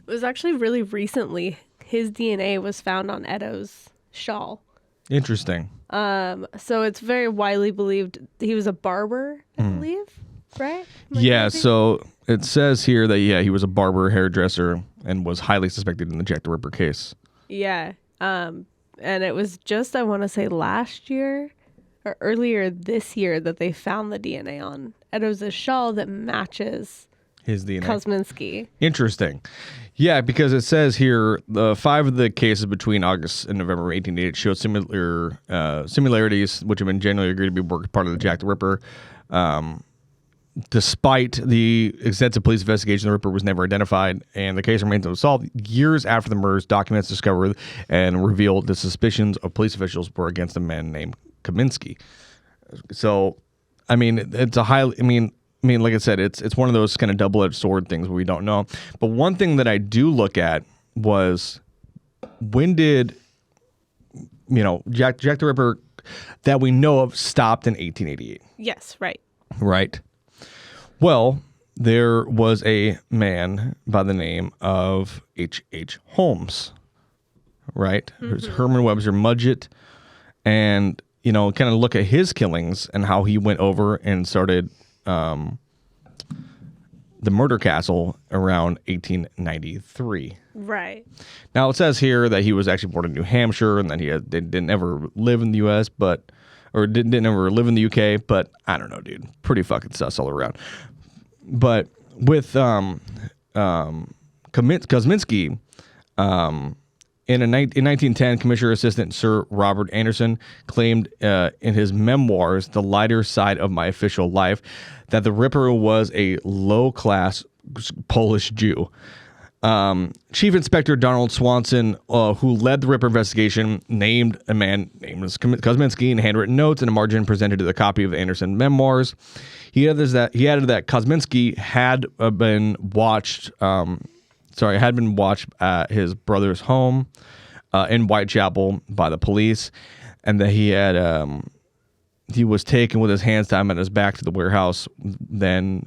it was actually really recently his DNA was found on Edo's shawl. Interesting. So it's very widely believed he was a barber, I believe, right? Yeah, so it says here that, he was a barber, hairdresser, and was highly suspected in the Jack the Ripper case. Yeah. And it was just, I want to say last year or earlier this year that they found the DNA on Edo's shawl that matches his DNA. Kosminski. Interesting. Yeah, because it says here the 5 of the cases between August and November 1888 showed similarities, which have been generally agreed to be part of the Jack the Ripper. Despite the extensive police investigation, the Ripper was never identified, and the case remains unsolved. Years after the murders, documents discovered and revealed the suspicions of police officials were against a man named Kosminski. So, I mean, it's a highly, like I said, it's one of those kind of double-edged sword things where we don't know. But one thing that I do look at was, when did, Jack the Ripper that we know of stopped in 1888? Yes, right. Right. Well, there was a man by the name of H.H. Holmes, right? Who's Herman Webster Mudgett, and, kind of look at his killings and how he went over and started the murder castle around 1893. Right. Now, it says here that he was actually born in New Hampshire and that he didn't ever live in the U.S., didn't ever live in the UK, but I don't know, dude. Pretty fucking sus all around. But with Kosminski, in 1910, Commissioner Assistant Sir Robert Anderson claimed in his memoirs, The Lighter Side of My Official Life, that the Ripper was a low-class Polish Jew. Chief Inspector Donald Swanson, who led the Ripper investigation, named a man named Kosminski in handwritten notes in a margin presented to the copy of Anderson's memoirs. He added that Kosminski had been watched at his brother's home in Whitechapel by the police, and that he was taken with his hands tied on his back to the warehouse, then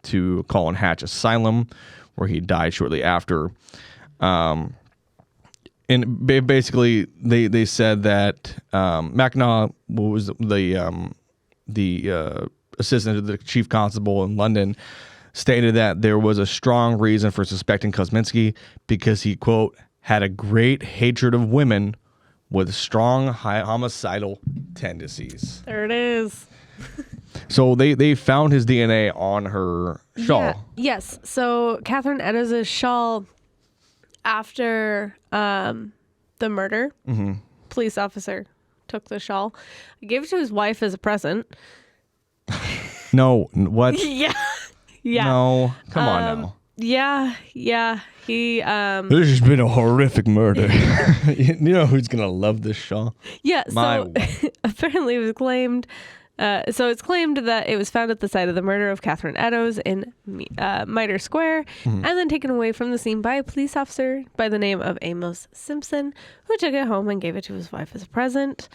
to Colin Hatch Asylum, where he died shortly after. And basically, they said that Mackinac, what was the assistant to the chief constable in London, stated that there was a strong reason for suspecting Kosminski because he, quote, had a great hatred of women with strong homicidal tendencies. There it is. So they found his DNA on her shawl. Yeah. Yes. So Catherine Eddowes' shawl after the murder, police officer took the shawl, gave it to his wife as a present. No, what? Yeah. Yeah. No, come on now. Yeah. He This has been a horrific murder. You know who's gonna love this shawl? Yeah, My so apparently it was claimed. So it's claimed that it was found at the site of the murder of Catherine Eddowes in Mitre Square, and then taken away from the scene by a police officer by the name of Amos Simpson, who took it home and gave it to his wife as a present.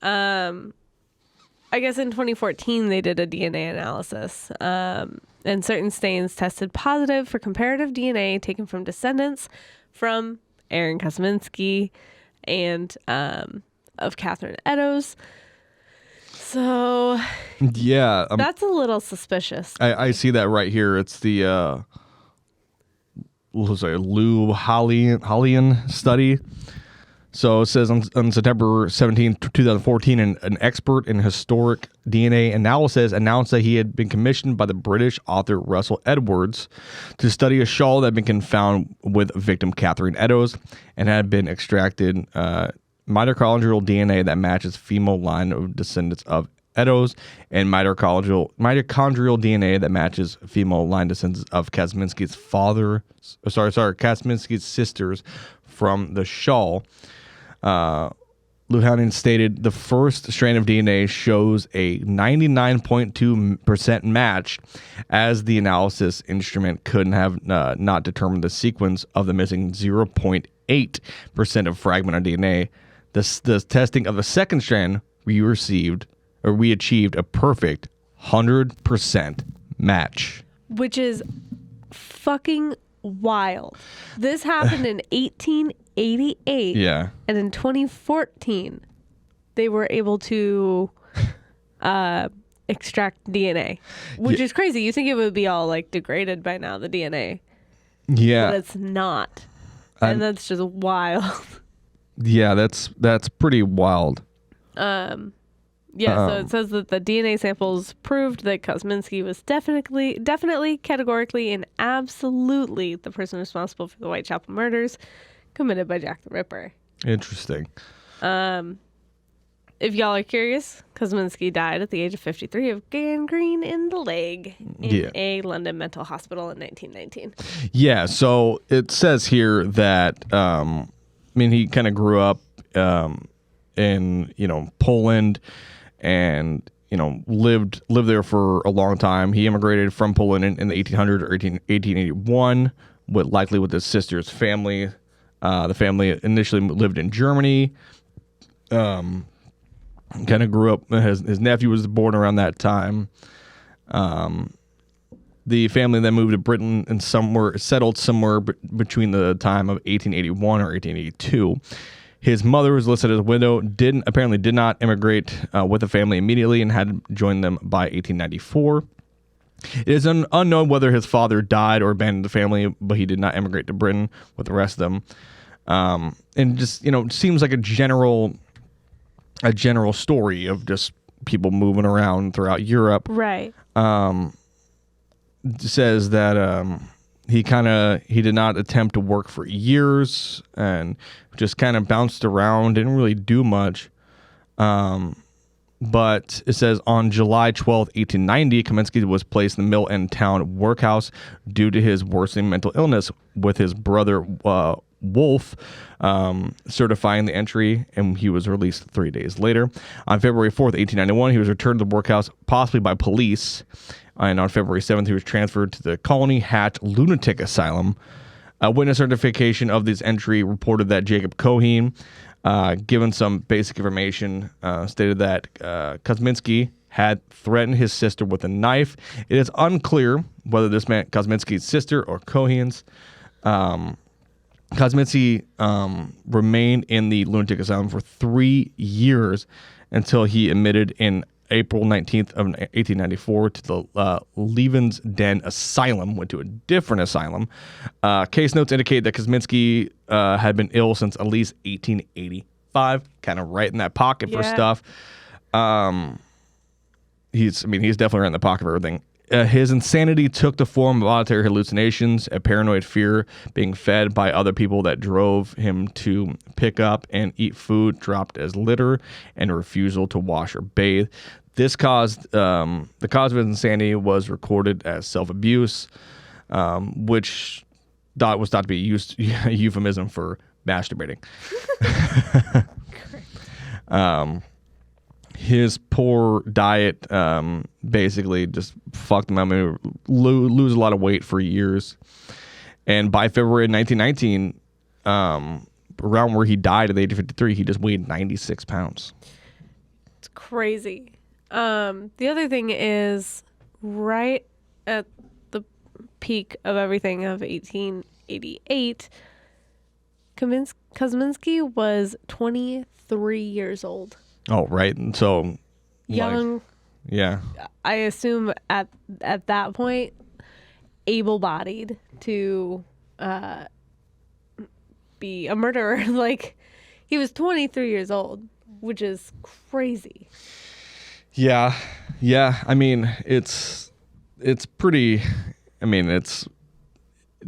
I guess in 2014 they did a DNA analysis, and certain stains tested positive for comparative DNA taken from descendants from Aaron Kosminski and of Catherine Eddowes. So yeah, that's a little suspicious. I see that right here. It's the Lou Hollian study. So it says on September 17, 2014, an expert in historic DNA analysis announced that he had been commissioned by the British author Russell Edwards to study a shawl that had been found with victim Catherine Eddowes and had been extracted mitochondrial DNA that matches female line of descendants of Eddowes and mitochondrial DNA that matches female line descendants of Kosminski's Kosminski's sisters from the shawl. Luhanen stated the first strand of DNA shows a 99.2% match, as the analysis instrument couldn't have not determined the sequence of the missing 0.8% of fragment of DNA. The testing of the second strand, we achieved a perfect 100% match. Which is fucking wild. This happened in 1888. Yeah. And in 2014, they were able to extract DNA, which is crazy. You think it would be all like degraded by now, the DNA. Yeah. But it's not. And that's just wild. Yeah, that's pretty wild. So it says that the DNA samples proved that Kosminski was definitely, categorically, and absolutely the person responsible for the Whitechapel murders committed by Jack the Ripper. Interesting. If y'all are curious, Kosminski died at the age of 53 of gangrene in the leg in a London mental hospital in 1919. Yeah, so it says here that he kind of grew up in Poland, and lived there for a long time. He immigrated from Poland in the 1800s or 1881, likely with his sister's family. The family initially lived in Germany. Kind of grew up. His nephew was born around that time. The family then moved to Britain and settled somewhere between the time of 1881 or 1882. His mother was listed as a widow, did not immigrate with the family immediately and had joined them by 1894. It is unknown whether his father died or abandoned the family, but he did not immigrate to Britain with the rest of them. And just, seems like a general story of just people moving around throughout Europe. Right. Says that he did not attempt to work for years and just kind of bounced around, didn't really do much. But it says on July 12th, 1890, Kosminski was placed in the Mill End Town workhouse due to his worsening mental illness, with his brother Wolf certifying the entry, and he was released 3 days later. On February 4th, 1891, he was returned to the workhouse, possibly by police. And on February 7th, he was transferred to the Colney Hatch Lunatic Asylum. A witness certification of this entry reported that Jacob Cohen, given some basic information, stated that Kosminski had threatened his sister with a knife. It is unclear whether this meant Kosminski's sister or Cohen's. Kosminski remained in the lunatic asylum for 3 years until he admitted in April 19th of 1894 to the Levens Den Asylum, went to a different asylum. Case notes indicate that Kosminski had been ill since at least 1885, kind of right in that pocket for stuff. He's definitely right in the pocket for everything. His insanity took the form of auditory hallucinations, a paranoid fear being fed by other people that drove him to pick up and eat food dropped as litter, and a refusal to wash or bathe. This caused the cause of his insanity was recorded as self-abuse, which was thought to be a euphemism for masturbating. His poor diet basically just fucked him up. I mean, lose a lot of weight for years. And by February 1919, around where he died at the age of 53, he just weighed 96 pounds. It's crazy. The other thing is, right at the peak of everything of 1888, Kosminski was 23 years old. Oh, right. And so young. Yeah. I assume at that point, able-bodied to be a murderer. Like, he was 23 years old, which is crazy. Yeah. I mean, it's pretty. I mean, it's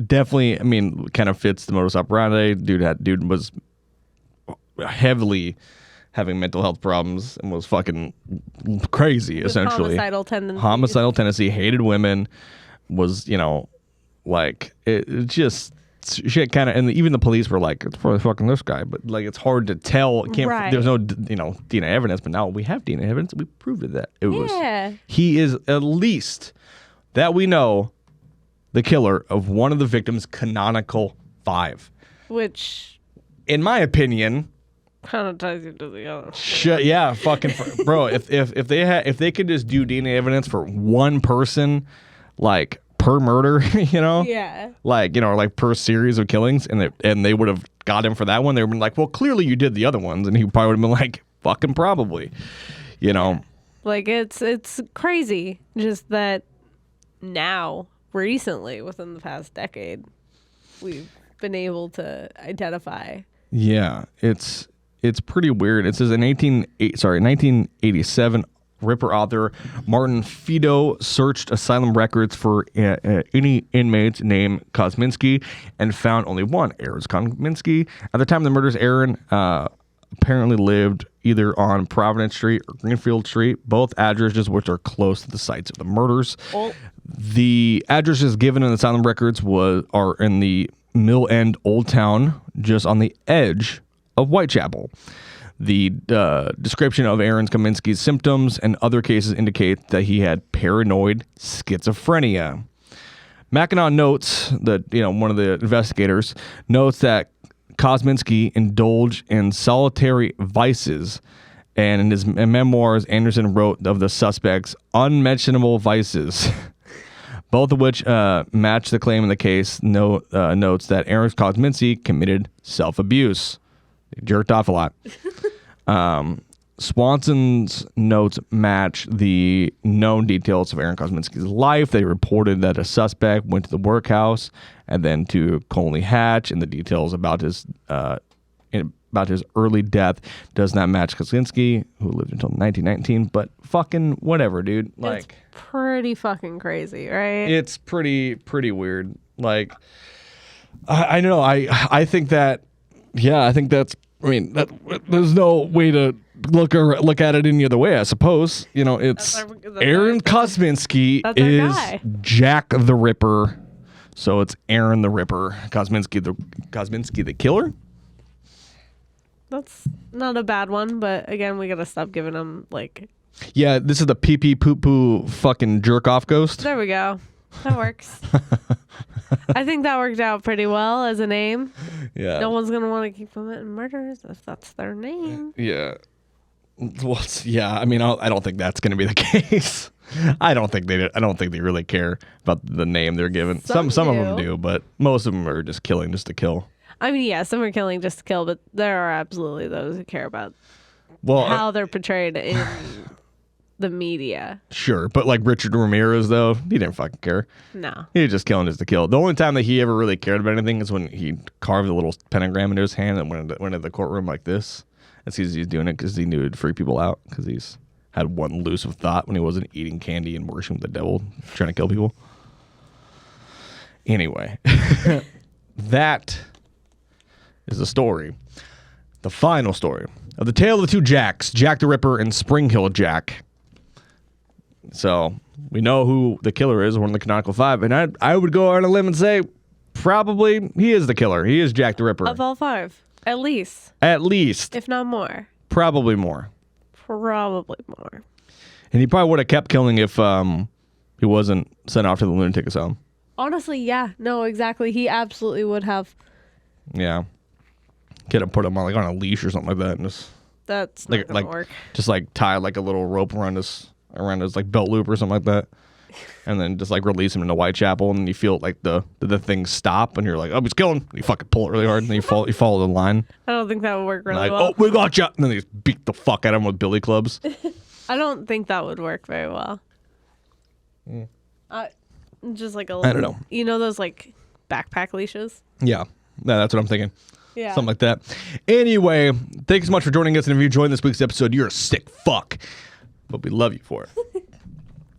definitely. I mean, kind of fits the modus operandi. Dude was heavily having mental health problems and was fucking crazy, essentially. Homicidal tendency, hated women, was, like, it just shit kind of, and even the police were like, it's probably fucking this guy, but like, it's hard to tell. There's no, DNA evidence, but now we have DNA evidence. We proved that he is, at least that we know, the killer of one of the victims' canonical 5. Which, in my opinion, kind of ties you to the other. Yeah, fucking bro. If they could just do DNA evidence for one person, like per murder, yeah, like per series of killings, and they would have got him for that one, they would have been like, well, clearly you did the other ones, and he probably would have been like, fucking probably, Like it's crazy, just that now recently within the past decade, we've been able to identify. Yeah, it's pretty weird. It says in 1987, Ripper author Martin Fido searched asylum records for any inmates named Kosminski and found only one, Aaron Kosminski. At the time of the murders, Aaron apparently lived either on Providence Street or Greenfield Street, both addresses which are close to the sites of the murders. Oh. The addresses given in the asylum records are in the Mill End Old Town, just on the edge of Whitechapel. The description of Aaron Kosminski's symptoms and other cases indicate that he had paranoid schizophrenia. Mackinac notes that, one of the investigators notes that Kosminski indulged in solitary vices, and in his memoirs, Anderson wrote of the suspect's unmentionable vices, both of which match the claim in the case. Notes that Aaron Kosminski committed self-abuse. He jerked off a lot. Swanson's notes match the known details of Aaron Kosminski's life. They reported that a suspect went to the workhouse and then to Colney Hatch, and the details about his early death does not match Kosminski, who lived until 1919. But fucking whatever, dude. Like, it's pretty fucking crazy, right? It's pretty weird. Like, I know. I think that. Yeah, I think that's. I mean, there's no way to look at it any other way, I suppose. It's Aaron Kosminski is Jack the Ripper, so it's Aaron the Ripper. Kosminski the killer. That's not a bad one, but again, we gotta stop giving him like. Yeah, this is the pee pee poo poo fucking jerk off ghost. There we go. That works. I think that worked out pretty well as a name. Yeah. No one's gonna want to keep committing murders if that's their name. Yeah. Well, yeah. I mean, I don't think that's gonna be the case. I don't think they really care about the name they're given. Some of them do, but most of them are just killing just to kill. I mean, yeah, some are killing just to kill, but there are absolutely those who care about Well, how they're portrayed in the media. sure, but like Richard Ramirez, though, he didn't fucking care. No. He was just killing just to kill. The only time that he ever really cared about anything is when he carved a little pentagram into his hand and went into the courtroom like this. That's because he's doing it because he knew it'd freak people out because he's had one elusive thought when he wasn't eating candy and worshiping the devil, trying to kill people. Anyway, that is the story. The final story of the tale of the two Jacks, Jack the Ripper and Spring Hill Jack. So we know who the killer is, one of the canonical five, and I would go on a limb and say probably he is the killer. He is Jack the Ripper. Of all five, at least. At least. If not more. Probably more. Probably more. And he probably would have kept killing if he wasn't sent off to the lunatic asylum. Honestly, yeah. No, exactly. He absolutely would have. Yeah. Could have put him on a leash or something like that, and just That's not gonna work. Just like tie like a little rope around his like belt loop or something like that, and then just like release him into Whitechapel, and then you feel like the thing stop, and you're like, oh, he's killing. You fucking pull it really hard, and then you follow the line. I don't think that would work really like, well. oh, we got you, and then they just beat the fuck out of him with billy clubs. I don't think that would work very well. Just like a little, I don't know. You know those like backpack leashes? Yeah, that's what I'm thinking. Yeah. Something like that. Anyway, thanks so much for joining us. And if you enjoyed this week's episode, you're a sick fuck. But we love you for it.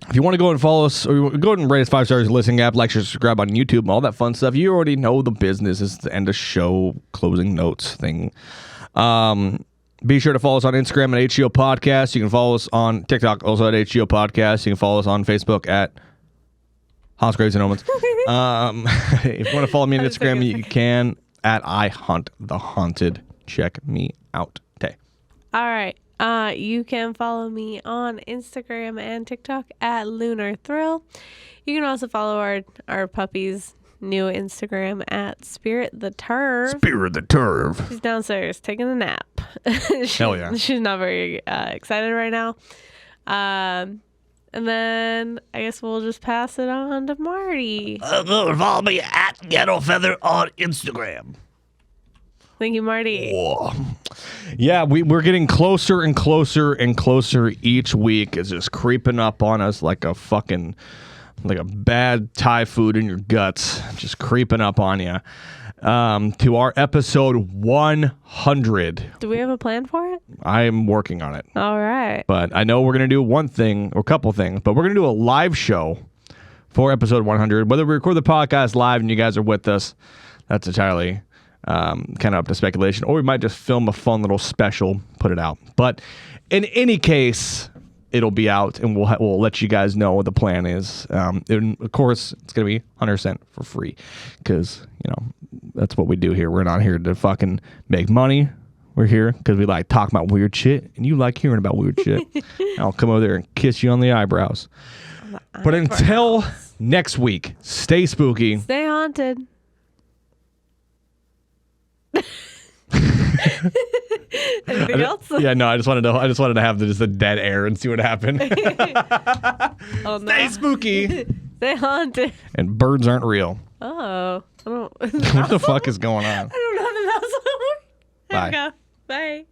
If you want to go and follow us, or go ahead and rate us 5 stars in the listening app, like, share, subscribe on YouTube, and all that fun stuff. You already know the business. It's the end of show closing notes thing. Be sure to follow us on Instagram at HGOPodcast. You can follow us on TikTok also at HGOPodcast. You can follow us on Facebook at Haunts, Graves, and Omens. If you want to follow me on Instagram, you can at I Hunt the Haunted. Check me out. Tay. All right. You can follow me on Instagram and TikTok at Lunar Thrill. You can also follow our puppy's new Instagram at Spirit the Turv. Spirit the Turv. She's downstairs taking a nap. Hell yeah. She's not very excited right now. And then I guess we'll just pass it on to Marty. Follow me at Ghetto Feather on Instagram. Thank you, Marty. Whoa. Yeah, we're getting closer and closer and closer each week. It's just creeping up on us like a bad Thai food in your guts, just creeping up on you. To our episode 100. Do we have a plan for it? I am working on it. All right. But I know we're going to do one thing or a couple things, but we're going to do a live show for episode 100. Whether we record the podcast live and you guys are with us, that's entirely kind of up to speculation. Or we might just film a fun little special, put it out. But in any case, it'll be out, and we'll let you guys know what the plan is. And of course, it's going to be 100% for free because, that's what we do here. We're not here to fucking make money. We're here because we like talking about weird shit, and you like hearing about weird shit. I'll come over there and kiss you on the eyebrows. But until next week, stay spooky. Stay haunted. Anything else? Yeah, no. I just wanted to have just the dead air and see what happened. Oh, no. Stay spooky. Stay haunted. And birds aren't real. Oh, I don't. What the fuck is going on? I don't know how the mouse will work. There Bye. we go. Bye.